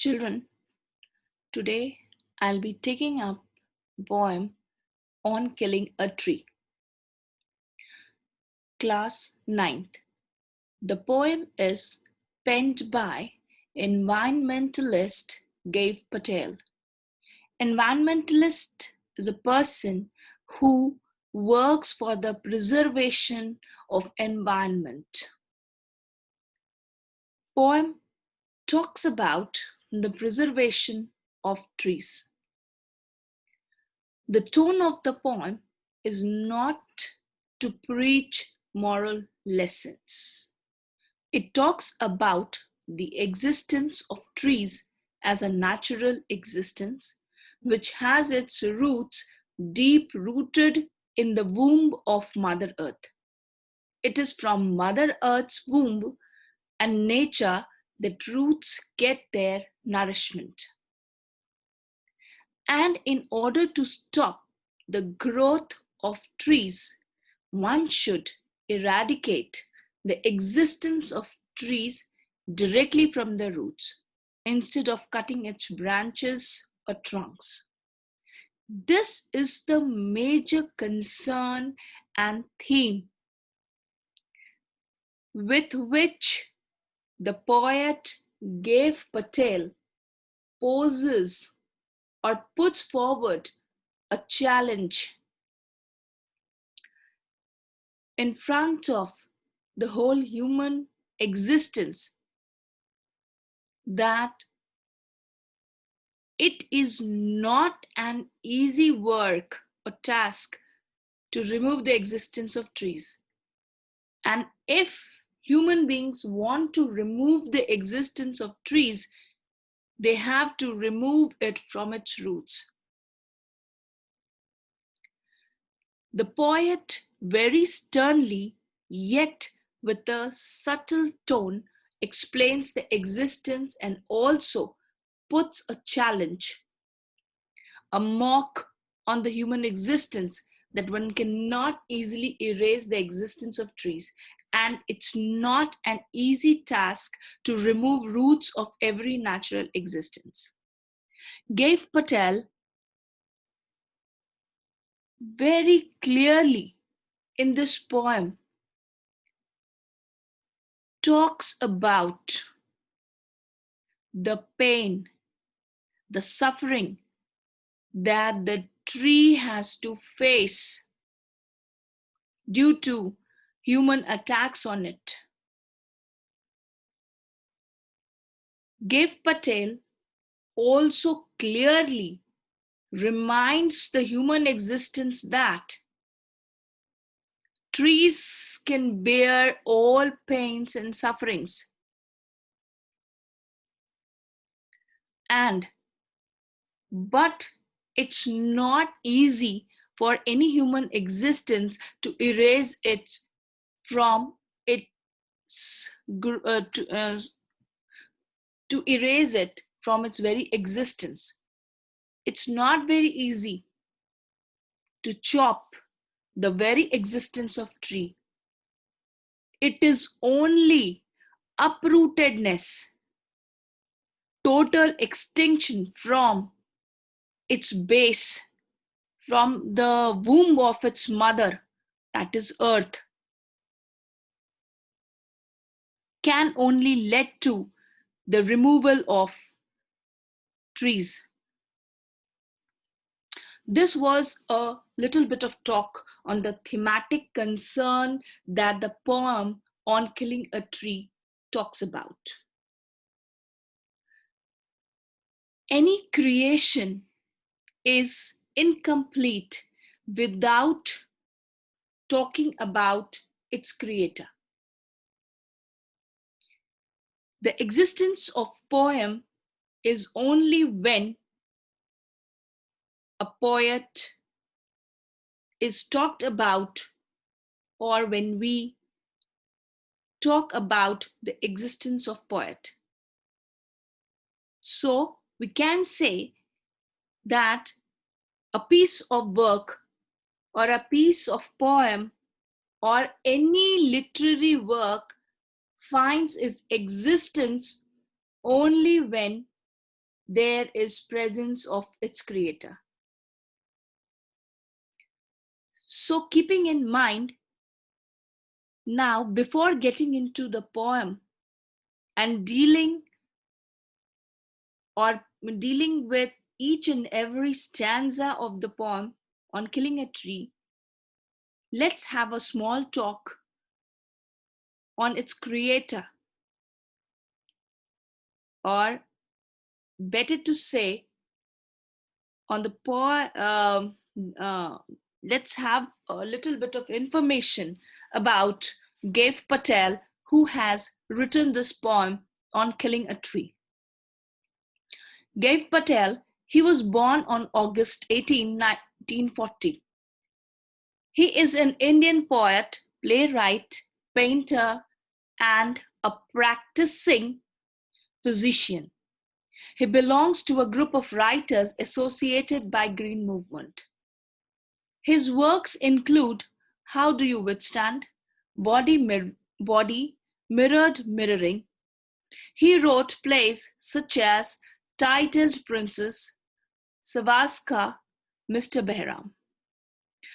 Children, today I'll be taking up a poem on killing a tree. Class 9th. The poem is penned by environmentalist GIEVE Patel. Environmentalist is a person who works for the preservation of environment. Poem talks about the preservation of trees. The tone of the poem is not to preach moral lessons. It talks about the existence of trees as a natural existence which has its roots deep rooted in the womb of Mother Earth. It is from Mother Earth's womb and nature that roots get their nourishment. And in order to stop the growth of trees, one should eradicate the existence of trees directly from the roots instead of cutting its branches or trunks. This is the major concern and theme with which the poet GIEVE Patel poses or puts forward a challenge in front of the whole human existence, that it is not an easy work or task to remove the existence of trees. And if human beings want to remove the existence of trees, they have to remove it from its roots. The poet very sternly, yet with a subtle tone, explains the existence and also puts a challenge, a mock on the human existence, that one cannot easily erase the existence of trees, and it's not an easy task to remove roots of every natural existence. GIEVE Patel very clearly in this poem talks about the pain, the suffering that the tree has to face due to human attacks on it. GIEVE Patel also clearly reminds the human existence that trees can bear all pains and sufferings, but it's not easy for any human existence to erase it from its to erase it from its very existence. It's not very easy to chop the very existence of tree. It is only uprootedness, total extinction from its base, from the womb of its mother, that is earth, can only lead to the removal of trees. This was a little bit of talk on the thematic concern that the poem on killing a tree talks about. Any creation is incomplete without talking about its creator. The existence of poem is only when a poet is talked about, or when we talk about the existence of poet. So we can say that a piece of work or a piece of poem or any literary work finds its existence only when there is presence of its creator. So keeping in mind, now before getting into the poem and dealing with each and every stanza of the poem on killing a tree, let's have a small talk on its creator, or better to say, on the poem. Let's have a little bit of information about GIEVE Patel, who has written this poem on killing a tree. GIEVE Patel, he was born on August 18, 1940. He is an Indian poet, playwright, painter, and a practicing physician. He belongs to a group of writers associated by Green Movement. His works include How Do You Withstand? Body, Mirrored Mirroring. He wrote plays such as Titled Princess, Savaska, Mr. Behram.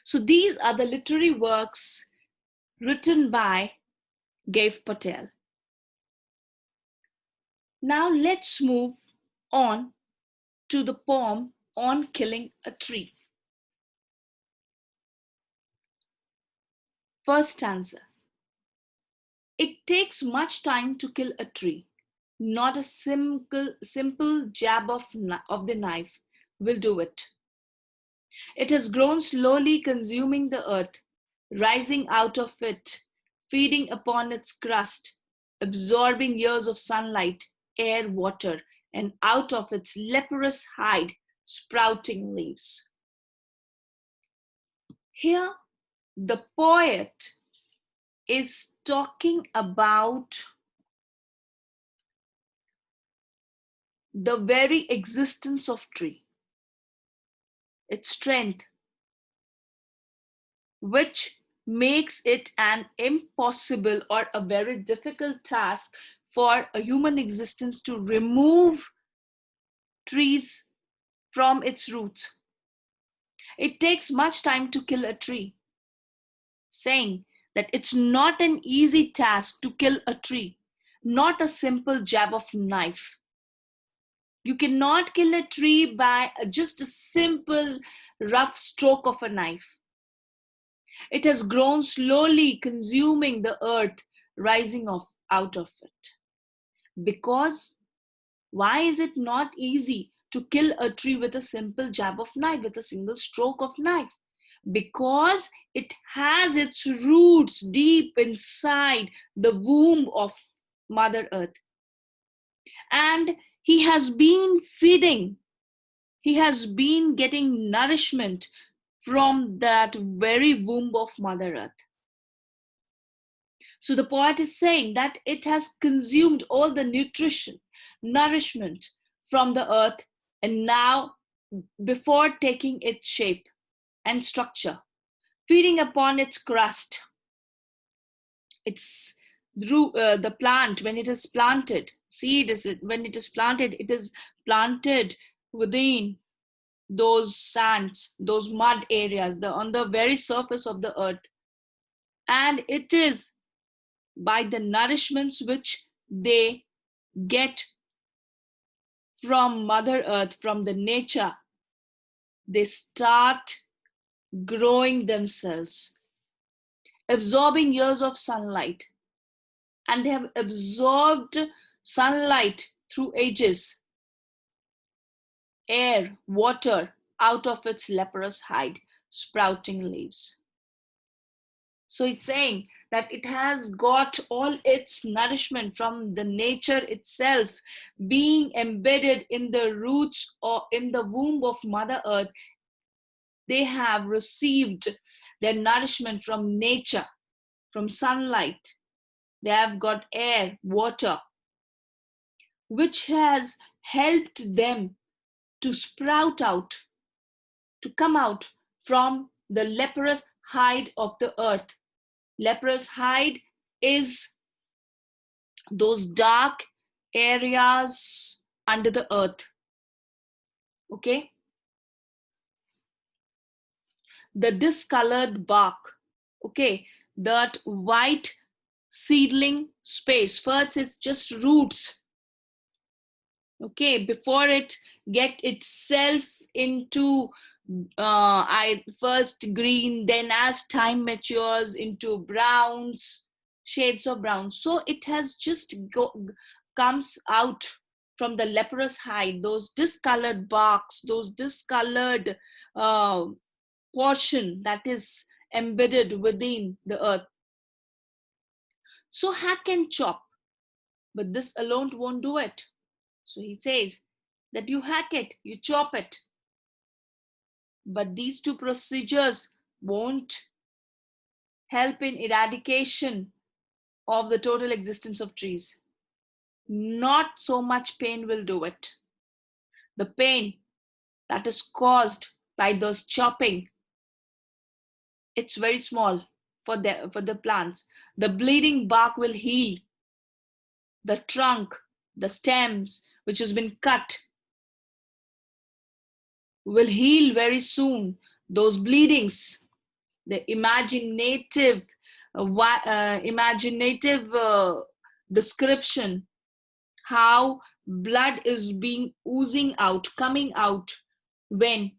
So these are the literary works written by GIEVE Patel. Now let's move on to the poem on killing a tree. First stanza. It takes much time to kill a tree. Not a simple jab of the knife will do it. It has grown slowly, consuming the earth, rising out of it, feeding upon its crust, absorbing years of sunlight, air, water, and out of its leprous hide, sprouting leaves. Here, the poet is talking about the very existence of tree, its strength, which makes it an impossible or a very difficult task for a human existence to remove trees from its roots. It takes much time to kill a tree, saying that it's not an easy task to kill a tree, not a simple jab of knife. You cannot kill a tree by just a simple rough stroke of a knife. It has grown slowly, consuming the earth, rising out of it. Because why is it not easy to kill a tree with a simple jab of knife, with a single stroke of knife? Because it has its roots deep inside the womb of Mother Earth. And he has been feeding, he has been getting nourishment from that very womb of Mother Earth. So the poet is saying that it has consumed all the nourishment from the earth, and now, before taking its shape and structure, feeding upon its crust, it's through the plant. When it is planted, when it is planted, it is planted within those sands, those mud areas, on the very surface of the earth. And it is by the nourishments which they get from Mother Earth, from the nature, they start growing themselves, absorbing years of sunlight. And they have absorbed sunlight through ages, air, water, out of its leprous hide, sprouting leaves. So it's saying that it has got all its nourishment from the nature itself, being embedded in the roots or in the womb of Mother Earth. They have received their nourishment from nature, from sunlight. They have got air, water, which has helped them to sprout out, to come out from the leprous hide of the earth. Leprous hide is those dark areas under the earth, Okay, the discolored bark, okay, that white seedling space. First it's just roots, okay, before it get itself into I first green, then as time matures into browns, shades of brown. So it has just comes out from the leprous hide, those discolored barks, those discolored uh, portion that is embedded within the earth. So hack and chop, but this alone won't do it. So he says that you hack it, you chop it, but these two procedures won't help in eradication of the total existence of trees. Not so much pain will do it. The pain that is caused by those chopping, it's very small for the plants. The bleeding bark will heal. The trunk, the stems, which has been cut, will heal very soon. Those bleedings, the imaginative description, how blood is being oozing out, coming out when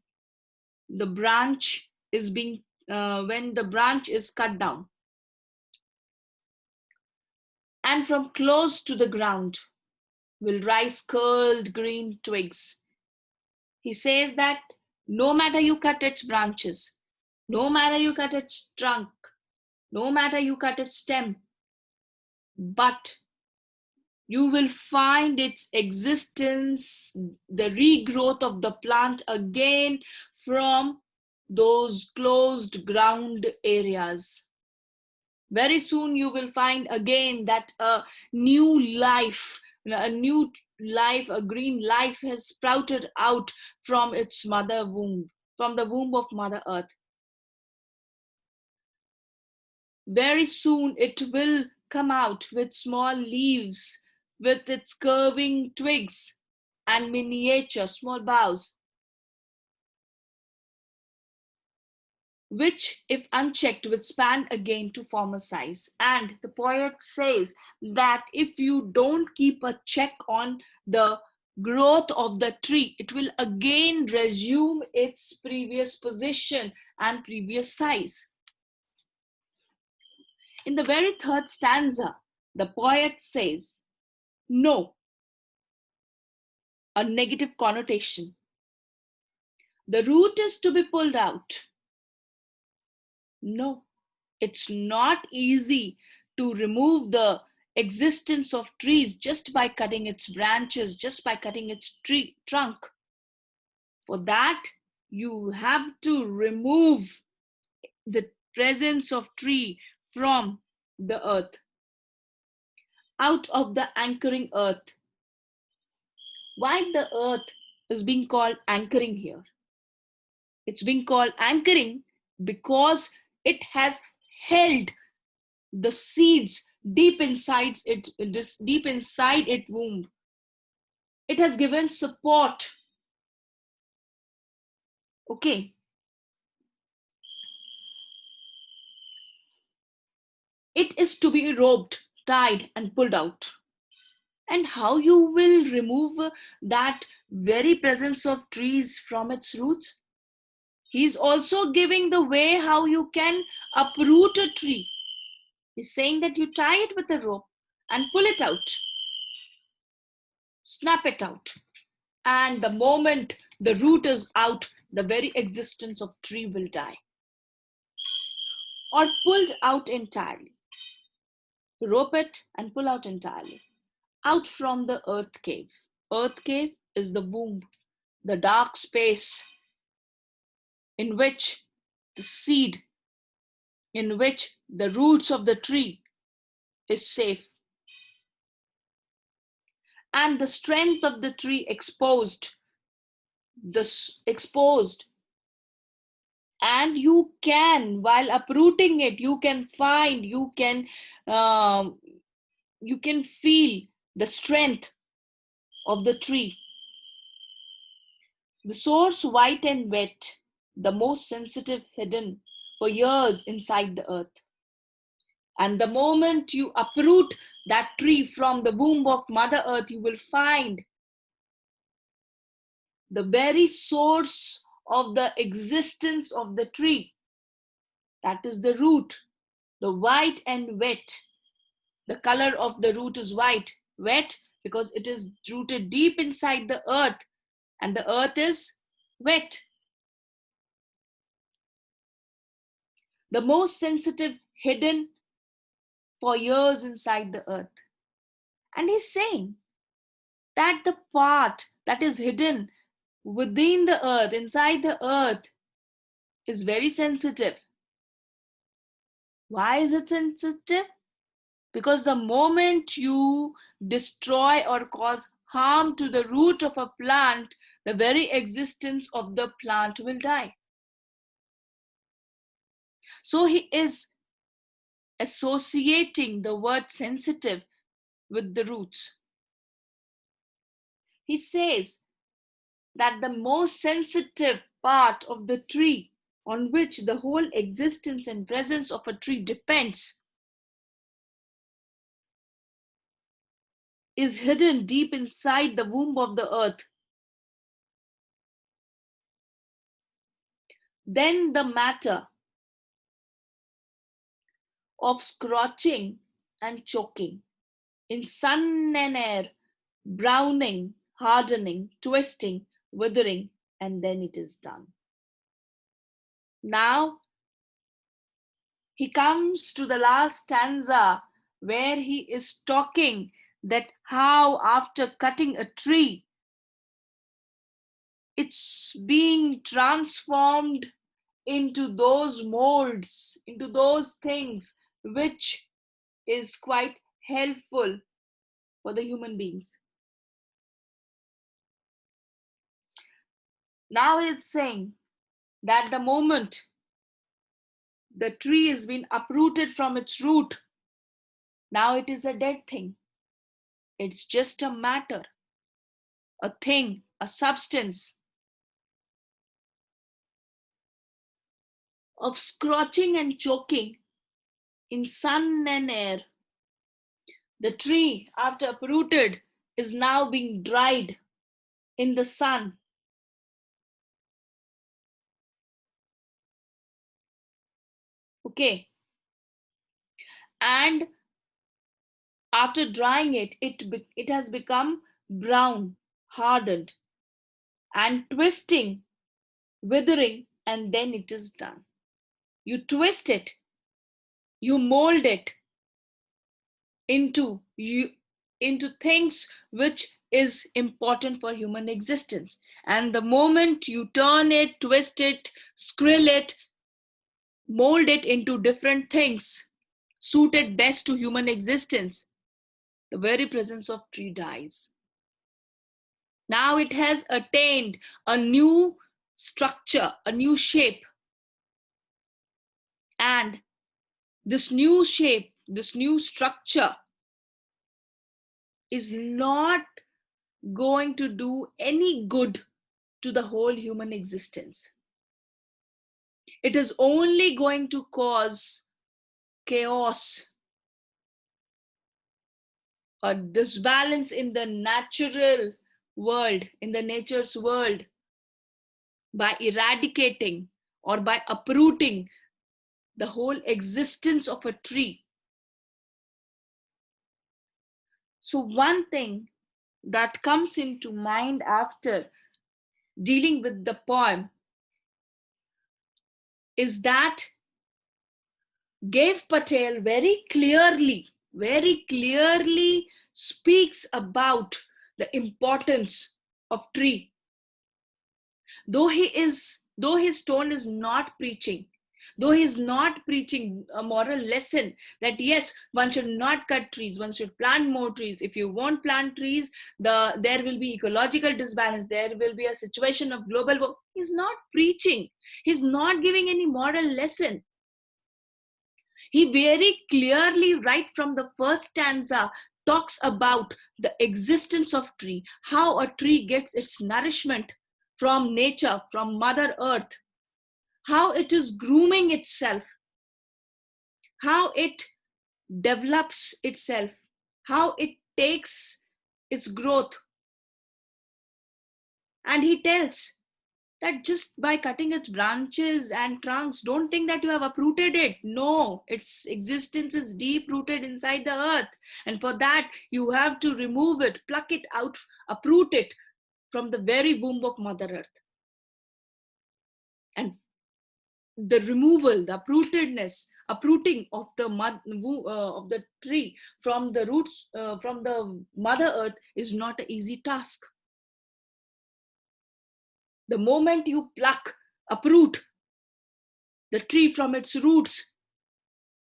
the branch is being when the branch is cut down, and from close to the ground will rise curled green twigs. He says that no matter you cut its branches, no matter you cut its trunk, no matter you cut its stem, but you will find its existence, the regrowth of the plant again from those closed ground areas. Very soon you will find again that a new life, a green life has sprouted out from its mother womb, from the womb of Mother Earth. Very soon it will come out with small leaves, with its curving twigs and miniature small boughs, which, if unchecked, will expand again to former size. And the poet says that if you don't keep a check on the growth of the tree, it will again resume its previous position and previous size. In the very third stanza, the poet says, no, a negative connotation. The root is to be pulled out. No, it's not easy to remove the existence of trees just by cutting its branches, just by cutting its trunk. For that, you have to remove the presence of tree from the earth, out of the anchoring earth. Why the earth is being called anchoring here? It's being called anchoring because it has held the seeds deep inside its womb. It has given support. Okay, it is to be roped, tied, and pulled out. And how you will remove that very presence of trees from its roots? He's also giving the way how you can uproot a tree. He's saying that you tie it with a rope and pull it out, snap it out. And the moment the root is out, the very existence of tree will die or pulled out entirely. Rope it and pull out entirely, out from the earth cave. Earth cave is the womb, the dark space in which the seed, in which the roots of the tree is safe, and the strength of the tree exposed, exposed. And you can, while uprooting it, you can find, um, you can feel the strength of the tree. The source white and wet, the most sensitive hidden for years inside the earth. And the moment you uproot that tree from the womb of Mother Earth, you will find the very source of the existence of the tree. That is the root, the white and wet. The color of the root is white, wet because it is rooted deep inside the earth, and the earth is wet. The most sensitive, hidden for years inside the earth. And he's saying that the part that is hidden within the earth, inside the earth, is very sensitive. Why is it sensitive? Because the moment you destroy or cause harm to the root of a plant, the very existence of the plant will die. So he is associating the word sensitive with the roots. He says that the most sensitive part of the tree, on which the whole existence and presence of a tree depends, is hidden deep inside the womb of the earth. Then the matter of scorching and choking in sun and air, browning, hardening, twisting, withering, and then it is done. Now he comes to the last stanza where he is talking that how after cutting a tree, it's being transformed into those molds, into those things which is quite helpful for the human beings. Now it's saying that the moment the tree has been uprooted from its root, now it is a dead thing. It's just a matter, a thing, a substance of scorching and choking in sun and air. The tree, after uprooted, is now being dried in the sun. Okay. And after drying it, it has become brown, hardened, and twisting, withering, and then it is done. You twist it, you mold it into things which is important for human existence. And the moment you turn it, twist it, skrill it, mold it into different things suited best to human existence, the very presence of tree dies. Now it has attained a new structure, a new shape. And this new shape, this new structure is not going to do any good to the whole human existence. It is only going to cause chaos, a disbalance in the natural world, in the nature's world, by eradicating or by uprooting the whole existence of a tree. So one thing that comes into mind after dealing with the poem is that GIEVE Patel very clearly speaks about the importance of tree. Though his tone is not preaching, though he's not preaching a moral lesson that yes, one should not cut trees, one should plant more trees. If you won't plant trees, there will be ecological disbalance, there will be a situation of global warming. He's not preaching, he's not giving any moral lesson. He very clearly, right from the first stanza, talks about the existence of tree, how a tree gets its nourishment from nature, from Mother Earth, how it is grooming itself, how it develops itself, how it takes its growth. And he tells that just by cutting its branches and trunks, don't think that you have uprooted it. No, its existence is deep rooted inside the earth. And for that, you have to remove it, pluck it out, uproot it from the very womb of Mother Earth. And the removal, the uprooting of the tree from the roots, from the Mother Earth is not an easy task. The moment you uproot the tree from its roots,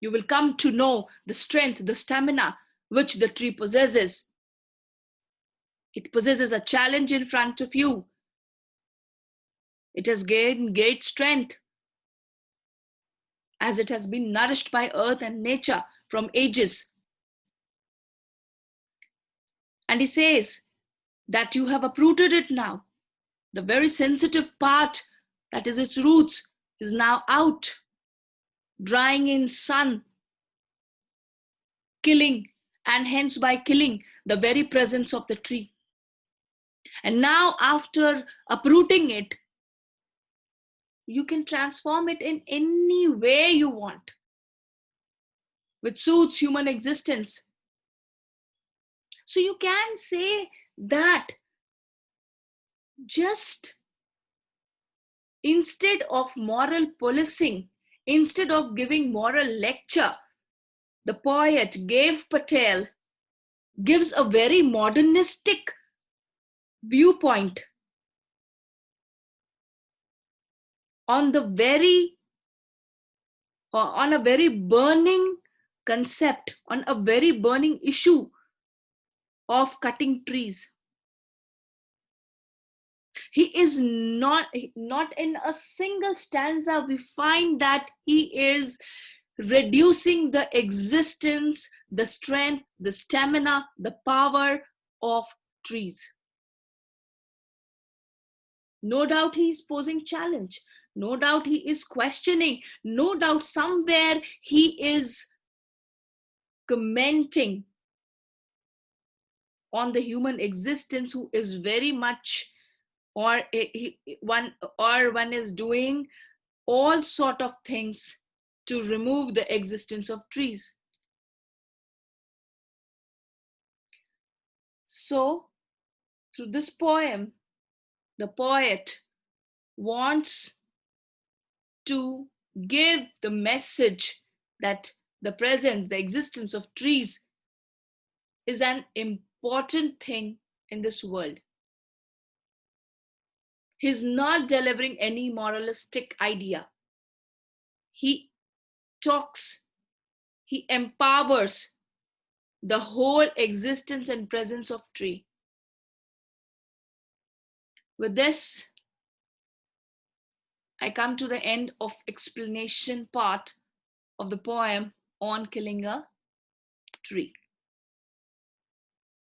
you will come to know the strength, the stamina which the tree possesses. It possesses a challenge in front of you. It has gained great strength as it has been nourished by earth and nature from ages. And he says that you have uprooted it now. The very sensitive part, that is its roots, is now out, drying in sun, killing, and hence by killing the very presence of the tree. And now after uprooting it, you can transform it in any way you want, which suits human existence. So you can say that just instead of moral policing, instead of giving moral lecture, the poet GIEVE Patel gives a very modernistic viewpoint on a very burning concept, on a very burning issue of cutting trees. He is not in a single stanza we find that he is reducing the existence, the strength, the stamina, the power of trees. No doubt he is posing challenge. No doubt he is questioning. No doubt somewhere he is commenting on the human existence, who is very much, one is doing all sort of things to remove the existence of trees. So through this poem, the poet wants to give the message that the existence of trees is an important thing in this world. He's not delivering any moralistic idea. He empowers the whole existence and presence of tree. With this, I come to the end of explanation part of the poem on killing a tree.